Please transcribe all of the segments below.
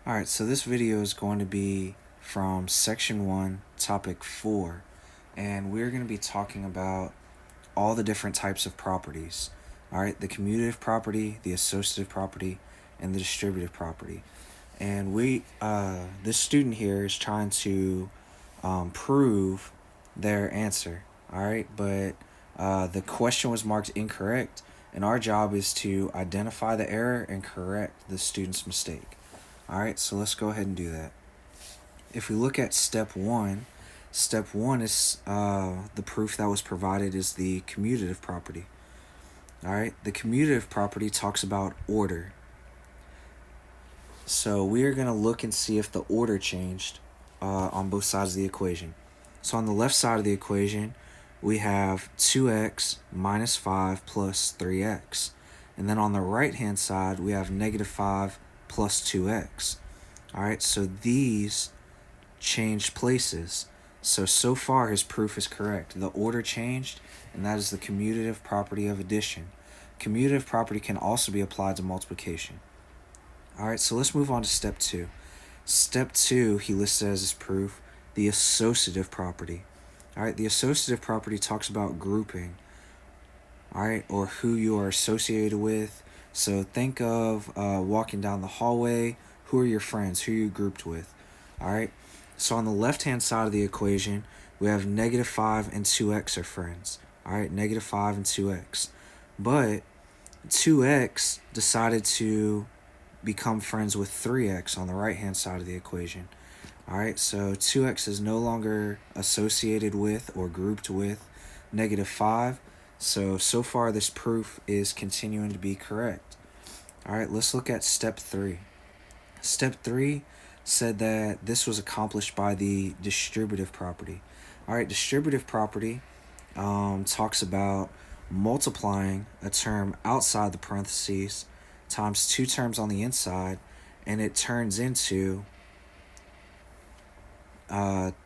Alright, so this video is going to be from section 1, topic 4, and we're going to be talking about all the different types of properties. Alright, the commutative property, the associative property, and the distributive property. And this student here is trying to prove their answer. Alright, but the question was marked incorrect, and our job is to identify the error and correct the student's mistake. Alright, so let's go ahead and do that. If we look at step 1 is the proof that was provided is the commutative property. Alright, the commutative property talks about order. So we are going to look and see if the order changed on both sides of the equation. So on the left side of the equation, we have 2x minus 5 plus 3x. And then on the right hand side, we have negative 5 plus 2x. Alright, so these changed places. So far his proof is correct. The order changed, and that is the commutative property of addition. Commutative property can also be applied to multiplication. Alright, so let's move on to step 2. Step 2, he listed as his proof the associative property. Alright, the associative property talks about grouping. Alright, or who you are associated with. So think of walking down the hallway. Who are your friends? Who are you grouped with? Alright, so on the left-hand side of the equation, we have negative 5 and 2x are friends. Alright, negative 5 and 2x. But 2x decided to become friends with 3x on the right-hand side of the equation. Alright, so 2x is no longer associated with or grouped with negative 5. So far this proof is continuing to be correct. Alright, let's look at step 3. Step 3 said that this was accomplished by the distributive property. Alright, distributive property talks about multiplying a term outside the parentheses times two terms on the inside, and it turns into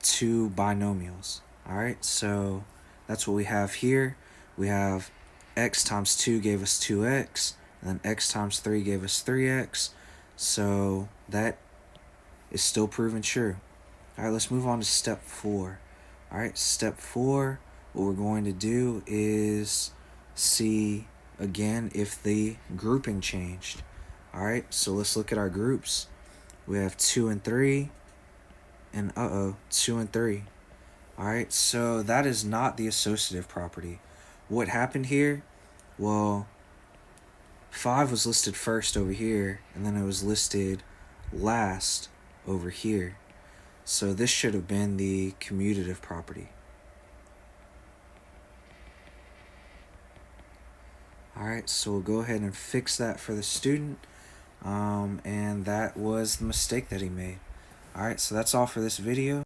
two binomials. Alright, so that's what we have here. We have x times 2 gave us 2x, and then x times 3 gave us 3x. So that is still proven true. Alright, let's move on to step 4. Alright, step 4, what we're going to do is see again if the grouping changed. Alright, so let's look at our groups. We have 2 and 3, and 2 and 3. Alright, so that is not the associative property. What happened here? Well, 5 was listed first over here, and then it was listed last over here. So this should have been the commutative property. Alright, so we'll go ahead and fix that for the student. And that was the mistake that he made. Alright, so that's all for this video.